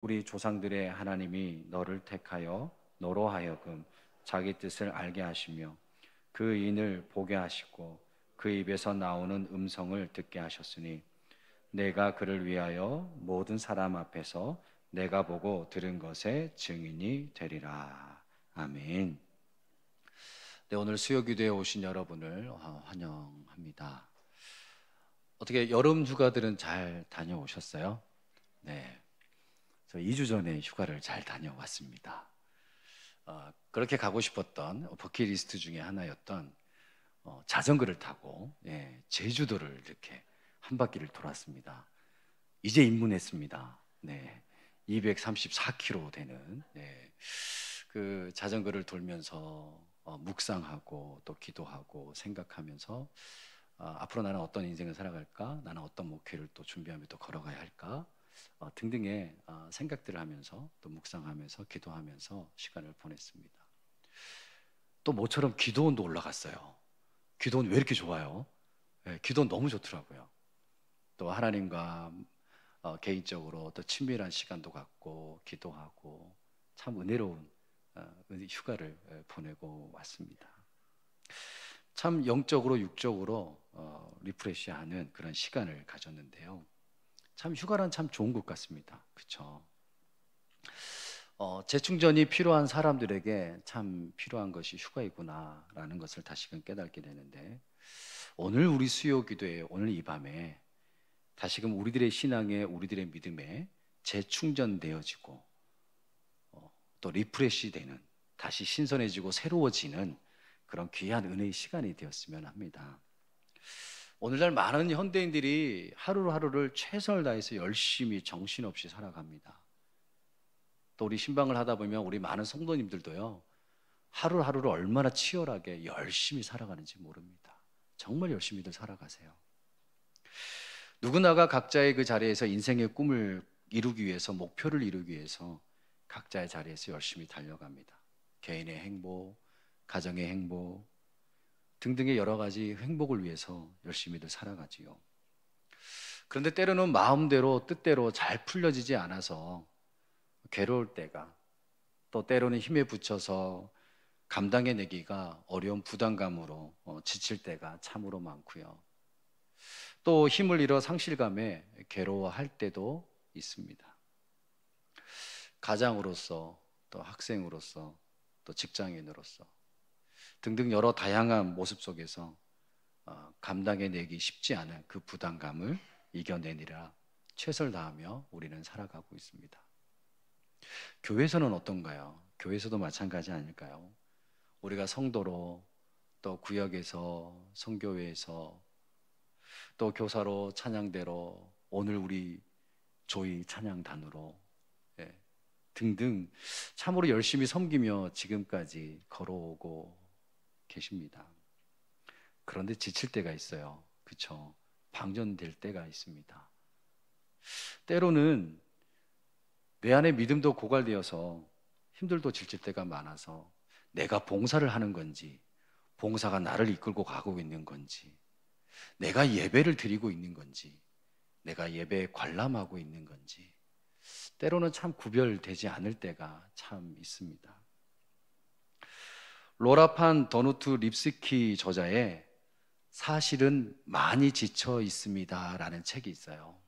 우리 조상들의 하나님이 너를 택하여 너로 하여금 자기 뜻을 알게 하시며 그 인을 보게 하시고 그 입에서 나오는 음성을 듣게 하셨으니 내가 그를 위하여 모든 사람 앞에서 내가 보고 들은 것의 증인이 되리라. 아멘. 네, 오늘 수요기도에 오신 여러분을 환영합니다. 어떻게 여름 휴가들은 잘 다녀오셨어요? 네. 저 2주 전에 휴가를 잘 다녀왔습니다. 그렇게 가고 싶었던 버킷리스트 중에 하나였던 자전거를 타고 제주도를 이렇게 한 바퀴를 돌았습니다. 이제 입문했습니다. 네, 234km 되는 그 자전거를 돌면서 묵상하고 또 기도하고 생각하면서 앞으로 나는 어떤 인생을 살아갈까? 나는 어떤 목표를 또 준비하며 또 걸어가야 할까? 등등의 생각들을 하면서 또 묵상하면서 기도하면서 시간을 보냈습니다. 또 모처럼 기도원도 올라갔어요. 기도원 왜 이렇게 좋아요? 기도원 너무 좋더라고요. 또 하나님과 개인적으로 또 친밀한 시간도 갖고 기도하고 참 은혜로운 휴가를 보내고 왔습니다. 참 영적으로 육적으로 리프레시하는 그런 시간을 가졌는데요. 참 휴가란 참 좋은 것 같습니다. 그렇죠? 재충전이 필요한 사람들에게 참 필요한 것이 휴가이구나라는 것을 다시금 깨닫게 되는데, 오늘 우리 수요 기도에 오늘 이 밤에 다시금 우리들의 신앙에 우리들의 믿음에 재충전되어지고 또 리프레시 되는, 다시 신선해지고 새로워지는 그런 귀한 은혜의 시간이 되었으면 합니다. 오늘날 많은 현대인들이 하루하루를 최선을 다해서 열심히 정신없이 살아갑니다. 또 우리 신방을 하다 보면 우리 많은 성도님들도요, 하루하루를 얼마나 치열하게 열심히 살아가는지 모릅니다. 정말 열심히들 살아가세요. 누구나가 각자의 그 자리에서 인생의 꿈을 이루기 위해서, 목표를 이루기 위해서 각자의 자리에서 열심히 달려갑니다. 개인의 행복, 가정의 행복 등등의 여러 가지 행복을 위해서 열심히들 살아가지요. 그런데 때로는 마음대로 뜻대로 잘 풀려지지 않아서 괴로울 때가, 또 때로는 힘에 부쳐서 감당해내기가 어려운 부담감으로 지칠 때가 참으로 많고요. 또 힘을 잃어 상실감에 괴로워할 때도 있습니다. 가장으로서, 또 학생으로서, 또 직장인으로서 등등 여러 다양한 모습 속에서 감당해내기 쉽지 않은 그 부담감을 이겨내느라 최선을 다하며 우리는 살아가고 있습니다. 교회에서는 어떤가요? 교회에서도 마찬가지 아닐까요? 우리가 성도로, 또 구역에서, 성교회에서, 또 교사로, 찬양대로, 오늘 우리 조이 찬양단으로 등등 참으로 열심히 섬기며 지금까지 걸어오고 계십니다. 그런데 지칠 때가 있어요. 그렇죠? 방전될 때가 있습니다. 때로는 내 안에 믿음도 고갈되어서 힘들도 지칠 때가 많아서 내가 봉사를 하는 건지, 봉사가 나를 이끌고 가고 있는 건지, 내가 예배를 드리고 있는 건지, 내가 예배에 관람하고 있는 건지 때로는 참 구별되지 않을 때가 참 있습니다. 로라판 더누트 립스키 저자의 사실은 많이 지쳐 있습니다 라는 책이 있어요.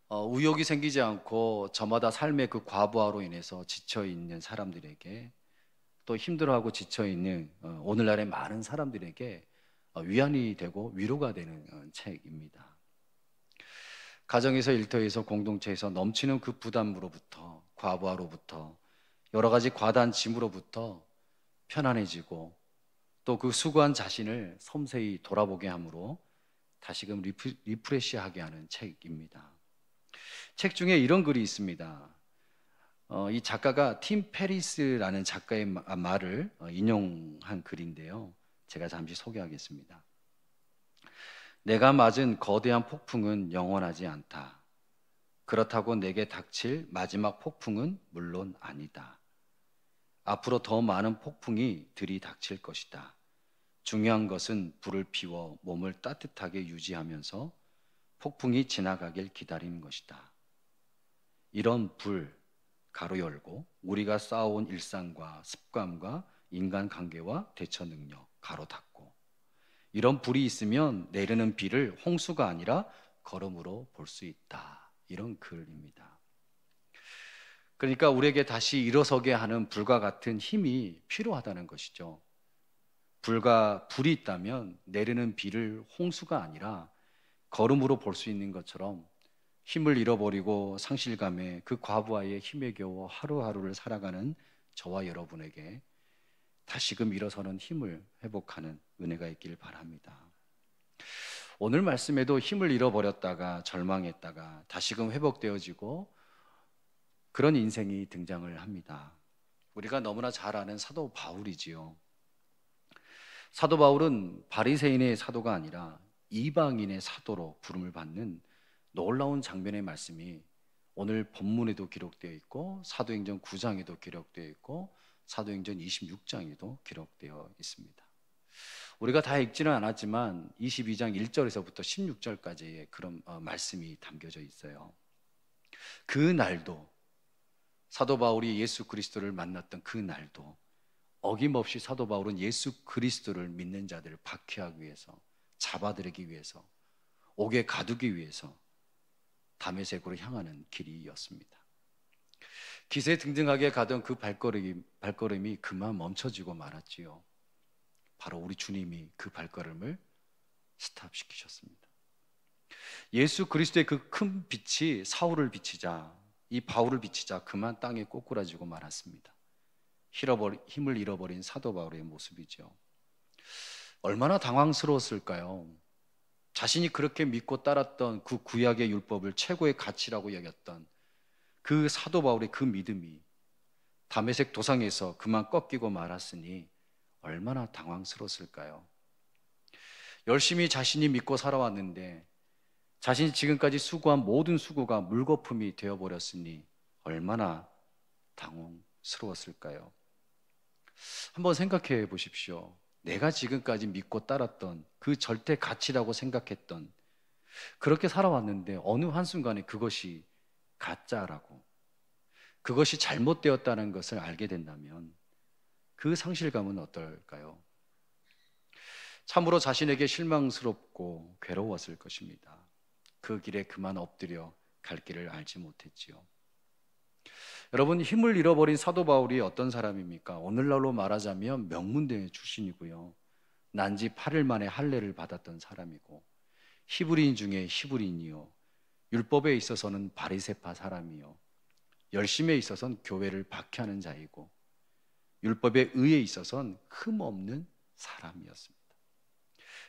의욕이 생기지 않고 저마다 삶의 그 과부하로 인해서 지쳐있는 사람들에게, 또 힘들어하고 지쳐있는 오늘날의 많은 사람들에게 위안이 되고 위로가 되는 책입니다. 가정에서, 일터에서, 공동체에서 넘치는 그 부담으로부터, 과부하로부터, 여러 가지 과다한 짐으로부터 편안해지고 또 그 수고한 자신을 섬세히 돌아보게 함으로 다시금 리프레시하게 하는 책입니다. 책 중에 이런 글이 있습니다. 이 작가가 팀 페리스라는 작가의 말을 인용한 글인데요, 제가 잠시 소개하겠습니다. 내가 맞은 거대한 폭풍은 영원하지 않다. 그렇다고 내게 닥칠 마지막 폭풍은 물론 아니다. 앞으로 더 많은 폭풍이 들이닥칠 것이다. 중요한 것은 불을 피워 몸을 따뜻하게 유지하면서 폭풍이 지나가길 기다리는 것이다. 이런 불 가로 열고 우리가 쌓아온 일상과 습관과 인간관계와 대처 능력 가로 닫고 이런 불이 있으면 내리는 비를 홍수가 아니라 걸음으로 볼 수 있다. 이런 글입니다. 그러니까 우리에게 다시 일어서게 하는 불과 같은 힘이 필요하다는 것이죠. 불이 있다면 내리는 비를 홍수가 아니라 걸음으로 볼 수 있는 것처럼 힘을 잃어버리고 상실감에 그 과부하의 힘에 겨워 하루하루를 살아가는 저와 여러분에게 다시금 일어서는 힘을 회복하는 은혜가 있길 바랍니다. 오늘 말씀에도 힘을 잃어버렸다가 절망했다가 다시금 회복되어지고 그런 인생이 등장을 합니다. 우리가 너무나 잘 아는 사도 바울이지요. 사도 바울은 바리새인의 사도가 아니라 이방인의 사도로 부름을 받는 놀라운 장면의 말씀이 오늘 본문에도 기록되어 있고 사도행전 9장에도 기록되어 있고 사도행전 26장에도 기록되어 있습니다. 우리가 다 읽지는 않았지만 22장 1절에서부터 16절까지의 그런 말씀이 담겨져 있어요. 그 날도 사도 바울이 예수 그리스도를 만났던 그 날도 어김없이 사도 바울은 예수 그리스도를 믿는 자들을 박해하기 위해서, 잡아들이기 위해서, 옥에 가두기 위해서 다메섹으로 향하는 길이었습니다. 기세등등하게 가던 그 발걸음이 그만 멈춰지고 말았지요. 바로 우리 주님이 그 발걸음을 스탑시키셨습니다. 예수 그리스도의 그 큰 빛이 사울을 비치자, 이 바울을 비치자 그만 땅에 꼬꾸라지고 말았습니다. 힘을 잃어버린 사도 바울의 모습이죠. 얼마나 당황스러웠을까요? 자신이 그렇게 믿고 따랐던 그 구약의 율법을 최고의 가치라고 여겼던 그 사도 바울의 그 믿음이 다메섹 도상에서 그만 꺾이고 말았으니 얼마나 당황스러웠을까요? 열심히 자신이 믿고 살아왔는데 자신이 지금까지 수고한 모든 수고가 물거품이 되어버렸으니 얼마나 당황스러웠을까요? 한번 생각해 보십시오. 내가 지금까지 믿고 따랐던 그 절대 가치라고 생각했던 그렇게 살아왔는데 어느 한순간에 그것이 가짜라고, 그것이 잘못되었다는 것을 알게 된다면 그 상실감은 어떨까요? 참으로 자신에게 실망스럽고 괴로웠을 것입니다. 그 길에 그만 엎드려 갈 길을 알지 못했지요. 여러분, 힘을 잃어버린 사도 바울이 어떤 사람입니까? 오늘날로 말하자면 명문대 출신이고요. 난지 8일 만에 할례를 받았던 사람이고 히브리인 중에 히브리인이요. 율법에 있어서는 바리새파 사람이요. 열심에 있어서는 교회를 박해하는 자이고 율법의 의에 있어서는 흠없는 사람이었습니다.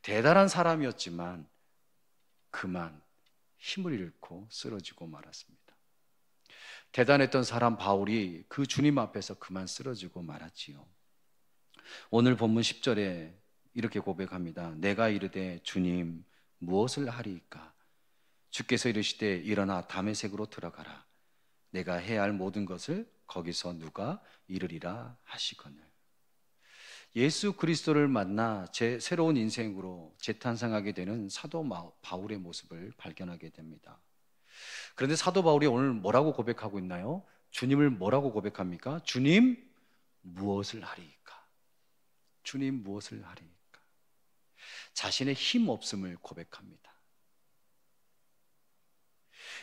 대단한 사람이었지만 그만 힘을 잃고 쓰러지고 말았습니다. 대단했던 사람 바울이 그 주님 앞에서 그만 쓰러지고 말았지요. 오늘 본문 10절에 이렇게 고백합니다. 내가 이르되 주님 무엇을 하리이까? 주께서 이르시되 일어나 다메섹으로 들어가라. 내가 해야 할 모든 것을 거기서 누가 이르리라 하시거늘. 예수 그리스도를 만나 제 새로운 인생으로 재탄생하게 되는 사도 바울의 모습을 발견하게 됩니다. 그런데 사도 바울이 오늘 뭐라고 고백하고 있나요? 주님을 뭐라고 고백합니까? 주님 무엇을 하리이까? 주님 무엇을 하리이까? 자신의 힘 없음을 고백합니다.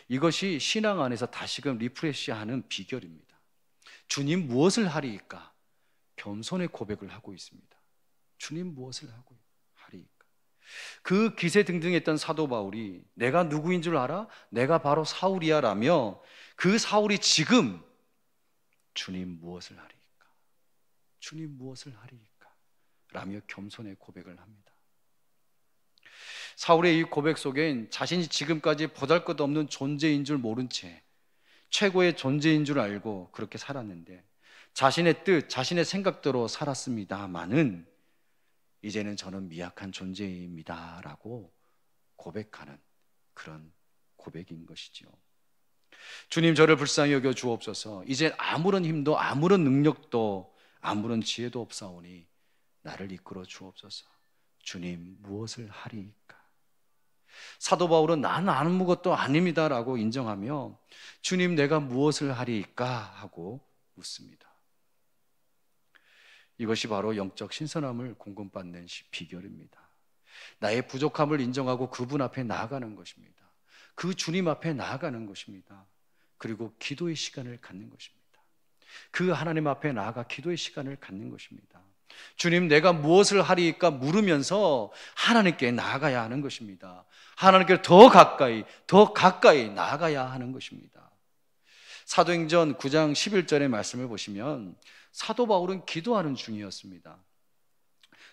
이것이 신앙 안에서 다시금 리프레시하는 비결입니다. 주님 무엇을 하리이까? 겸손의 고백을 하고 있습니다. 주님 무엇을 하리이까? 그 기세등등했던 사도 바울이 내가 누구인 줄 알아? 내가 바로 사울이야 라며 그 사울이 지금 주님 무엇을 하리이까? 주님 무엇을 하리이까? 라며 겸손의 고백을 합니다. 사울의 이 고백 속엔 자신이 지금까지 보잘것없는 존재인 줄 모른 채 최고의 존재인 줄 알고 그렇게 살았는데 자신의 뜻, 자신의 생각대로 살았습니다마는 이제는 저는 미약한 존재입니다 라고 고백하는 그런 고백인 것이죠. 주님 저를 불쌍히 여겨 주옵소서. 이제 아무런 힘도 아무런 능력도 아무런 지혜도 없사오니 나를 이끌어 주옵소서. 주님 무엇을 하리이까? 사도 바울은 나는 아무것도 아닙니다라고 인정하며 주님 내가 무엇을 하리이까 하고 묻습니다. 이것이 바로 영적 신선함을 공급받는 비결입니다. 나의 부족함을 인정하고 그분 앞에 나아가는 것입니다. 그 주님 앞에 나아가는 것입니다. 그리고 기도의 시간을 갖는 것입니다. 그 하나님 앞에 나아가 기도의 시간을 갖는 것입니다. 주님 내가 무엇을 하리이까 물으면서 하나님께 나아가야 하는 것입니다. 하나님께 더 가까이 나아가야 하는 것입니다. 사도행전 9장 11절의 말씀을 보시면 사도 바울은 기도하는 중이었습니다.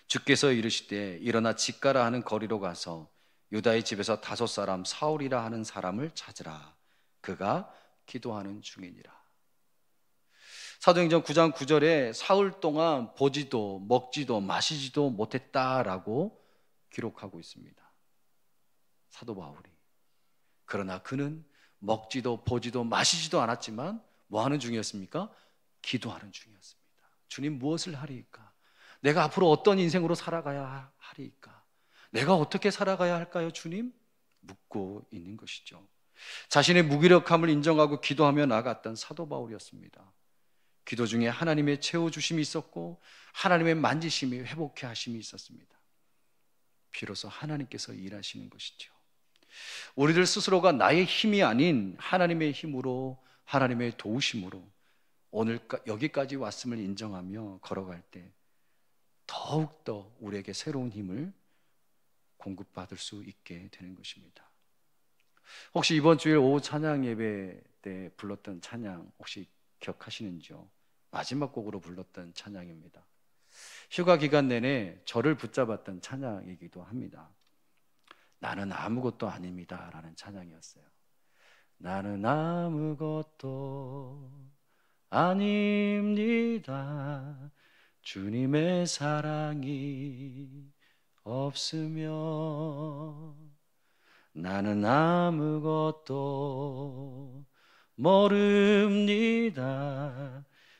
주께서 이르시되 일어나 직가라 하는 거리로 가서 유다의 집에서 5사람 사울이라 하는 사람을 찾으라. 그가 기도하는 중이니라. 사도행전 9장 9절에 사흘 동안 보지도 먹지도 마시지도 못했다라고 기록하고 있습니다. 사도 바울이. 그러나 그는 먹지도 보지도 마시지도 않았지만 뭐 하는 중이었습니까? 기도하는 중이었습니다. 주님 무엇을 하리이까? 내가 앞으로 어떤 인생으로 살아가야 하리이까? 내가 어떻게 살아가야 할까요, 주님? 묻고 있는 것이죠. 자신의 무기력함을 인정하고 기도하며 나아갔던 사도 바울이었습니다. 기도 중에 하나님의 채워주심이 있었고 하나님의 만지심이 회복해 하심이 있었습니다. 비로소 하나님께서 일하시는 것이죠. 우리들 스스로가 나의 힘이 아닌 하나님의 힘으로, 하나님의 도우심으로 오늘 여기까지 왔음을 인정하며 걸어갈 때 더욱더 우리에게 새로운 힘을 공급받을 수 있게 되는 것입니다. 혹시 이번 주일 오후 찬양 예배 때 불렀던 찬양 혹시 기억하시는지요? 마지막 곡으로 불렀던 찬양입니다. 휴가 기간 내내 저를 붙잡았던 찬양이기도 합니다. 나는 아무것도 아닙니다 라는 찬양이었어요. 나는 아무것도 아닙니다. 주님의 사랑이 없으면 나는 아무것도 모릅니다.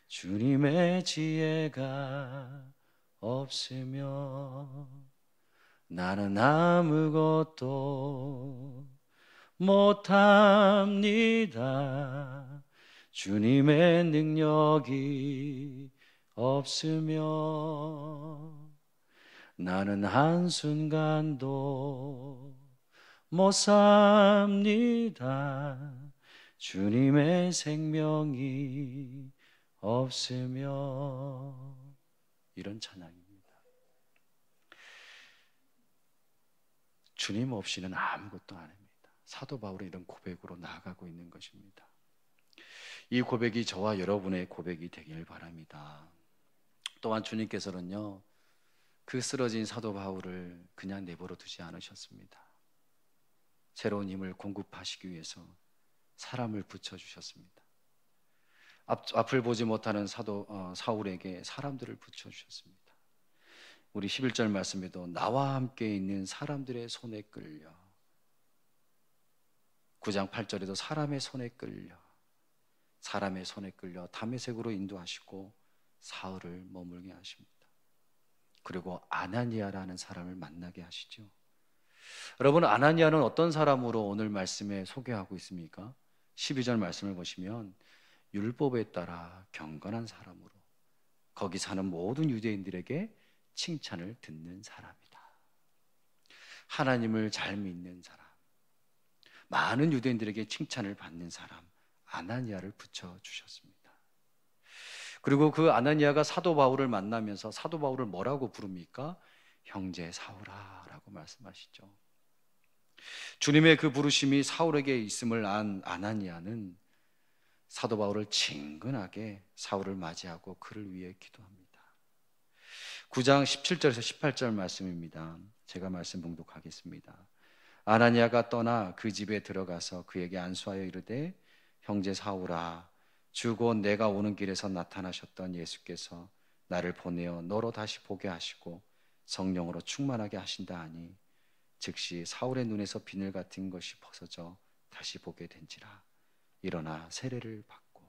주님의 지혜가 없으면 나는 아무것도 못합니다. 주님의 능력이 없으면 나는 한순간도 못 삽니다. 주님의 생명이 없으면. 이런 찬양입니다. 주님 없이는 아무것도 아닙니다. 사도 바울은 이런 고백으로 나아가고 있는 것입니다. 이 고백이 저와 여러분의 고백이 되길 바랍니다. 또한 주님께서는요, 그 쓰러진 사도 바울을 그냥 내버려 두지 않으셨습니다. 새로운 힘을 공급하시기 위해서 사람을 붙여주셨습니다. 앞을 보지 못하는 사울에게 사람들을 붙여주셨습니다. 우리 11절 말씀에도 나와 함께 있는 사람들의 손에 끌려, 9장 8절에도 사람의 손에 끌려 다메섹으로 인도하시고 사흘을 머물게 하십니다. 그리고 아나니아라는 사람을 만나게 하시죠. 여러분, 아나니아는 어떤 사람으로 오늘 말씀에 소개하고 있습니까? 12절 말씀을 보시면 율법에 따라 경건한 사람으로 거기 사는 모든 유대인들에게 칭찬을 듣는 사람이다. 하나님을 잘 믿는 사람, 많은 유대인들에게 칭찬을 받는 사람, 아나니아를 붙여주셨습니다. 그리고 그 아나니아가 사도 바울을 만나면서 사도 바울을 뭐라고 부릅니까? 형제 사울아 라고 말씀하시죠. 주님의 그 부르심이 사울에게 있음을 안 아나니아는 사도 바울을 친근하게 사울을 맞이하고 그를 위해 기도합니다. 9장 17절에서 18절 말씀입니다. 제가 말씀 봉독하겠습니다. 아나니아가 떠나 그 집에 들어가서 그에게 안수하여 이르되 형제 사울아, 주 곧 내가 오는 길에서 나타나셨던 예수께서 나를 보내어 너로 다시 보게 하시고 성령으로 충만하게 하신다 하니 즉시 사울의 눈에서 비늘 같은 것이 벗어져 다시 보게 된지라. 일어나 세례를 받고.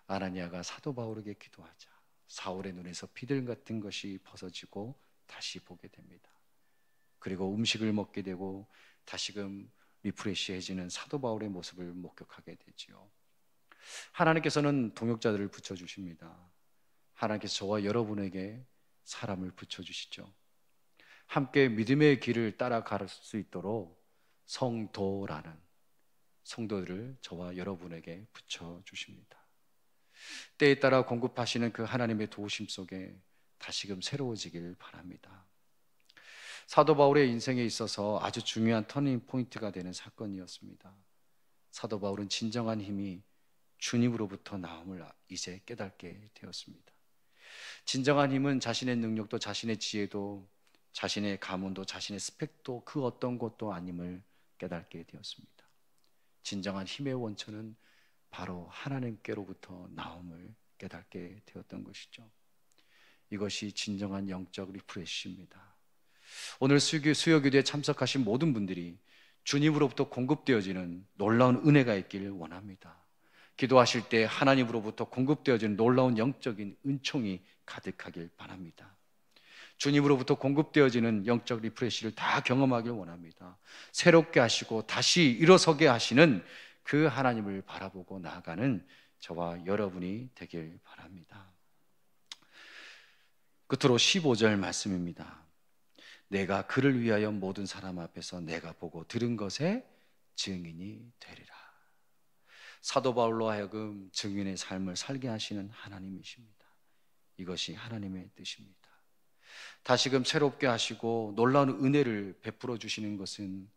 아나니아가 사도 바울에게 기도하자 사울의 눈에서 비늘 같은 것이 벗어지고 다시 보게 됩니다. 그리고 음식을 먹게 되고 다시금 리프레시해지는 사도 바울의 모습을 목격하게 되지요. 하나님께서는 동역자들을 붙여주십니다. 하나님께서 저와 여러분에게 사람을 붙여주시죠. 함께 믿음의 길을 따라갈 수 있도록 성도라는 성도들을 저와 여러분에게 붙여주십니다. 때에 따라 공급하시는 그 하나님의 도우심 속에 다시금 새로워지길 바랍니다. 사도 바울의 인생에 있어서 아주 중요한 터닝 포인트가 되는 사건이었습니다. 사도 바울은 진정한 힘이 주님으로부터 나옴을 이제 깨닫게 되었습니다. 진정한 힘은 자신의 능력도 자신의 지혜도 자신의 가문도 자신의 스펙도 그 어떤 것도 아님을 깨닫게 되었습니다. 진정한 힘의 원천은 바로 하나님께로부터 나옴을 깨닫게 되었던 것이죠. 이것이 진정한 영적 리프레시입니다. 오늘 수요기도에 참석하신 모든 분들이 주님으로부터 공급되어지는 놀라운 은혜가 있기를 원합니다. 기도하실 때 하나님으로부터 공급되어지는 놀라운 영적인 은총이 가득하길 바랍니다. 주님으로부터 공급되어지는 영적 리프레시를 다 경험하길 원합니다. 새롭게 하시고 다시 일어서게 하시는 그 하나님을 바라보고 나아가는 저와 여러분이 되길 바랍니다. 끝으로 15절 말씀입니다. 내가 그를 위하여 모든 사람 앞에서 내가 보고 들은 것에 증인이 되리라. 사도 바울로 하여금 증인의 삶을 살게 하시는 하나님이십니다. 이것이 하나님의 뜻입니다. 다시금 새롭게 하시고 놀라운 은혜를 베풀어 주시는 것은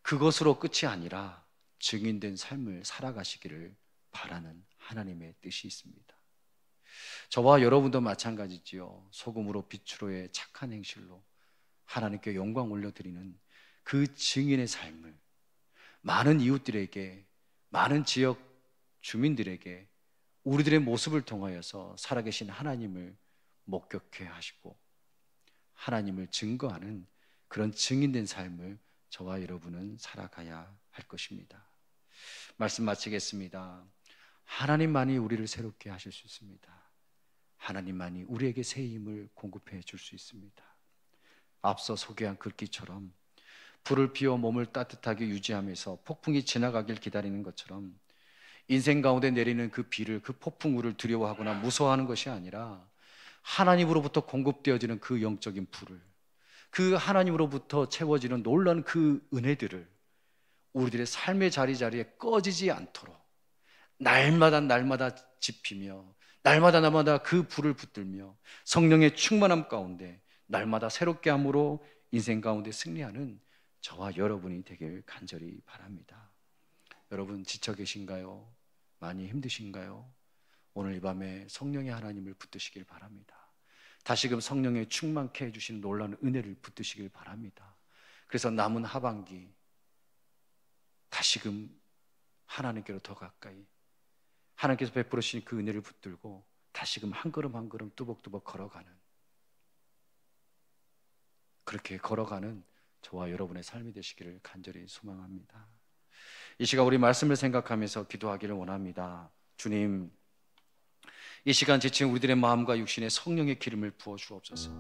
그것으로 끝이 아니라 증인된 삶을 살아가시기를 바라는 하나님의 뜻이 있습니다. 저와 여러분도 마찬가지지요. 소금으로 빛으로의 착한 행실로 하나님께 영광 올려드리는 그 증인의 삶을 많은 이웃들에게, 많은 지역 주민들에게 우리들의 모습을 통하여서 살아계신 하나님을 목격해 하시고 하나님을 증거하는 그런 증인된 삶을 저와 여러분은 살아가야 할 것입니다. 말씀 마치겠습니다. 하나님만이 우리를 새롭게 하실 수 있습니다. 하나님만이 우리에게 새 힘을 공급해 줄 수 있습니다. 앞서 소개한 글귀처럼 불을 피워 몸을 따뜻하게 유지하면서 폭풍이 지나가길 기다리는 것처럼 인생 가운데 내리는 그 비를, 그 폭풍우를 두려워하거나 무서워하는 것이 아니라 하나님으로부터 공급되어지는 그 영적인 불을, 그 하나님으로부터 채워지는 놀라운 그 은혜들을 우리들의 삶의 자리자리에 꺼지지 않도록 날마다 지피며 날마다 그 불을 붙들며 성령의 충만함 가운데 날마다 새롭게 함으로 인생 가운데 승리하는 저와 여러분이 되길 간절히 바랍니다. 여러분 지쳐 계신가요? 많이 힘드신가요? 오늘 이 밤에 성령의 하나님을 붙드시길 바랍니다. 다시금 성령의 충만케 해주시는 놀라운 은혜를 붙드시길 바랍니다. 그래서 남은 하반기 다시금 하나님께로 더 가까이 하나님께서 베풀어 주신 그 은혜를 붙들고 다시금 한 걸음 한 걸음 뚜벅뚜벅 걸어가는, 그렇게 걸어가는 저와 여러분의 삶이 되시기를 간절히 소망합니다. 이 시간 우리 말씀을 생각하면서 기도하기를 원합니다. 주님, 이 시간 지친 우리들의 마음과 육신에 성령의 기름을 부어 주옵소서.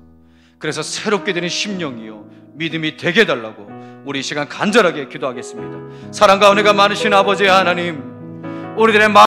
그래서 새롭게 되는 심령이요 믿음이 되게 해달라고 우리 이 시간 간절하게 기도하겠습니다. 사랑과 은혜가 많으신 아버지 하나님, 우리들의 마음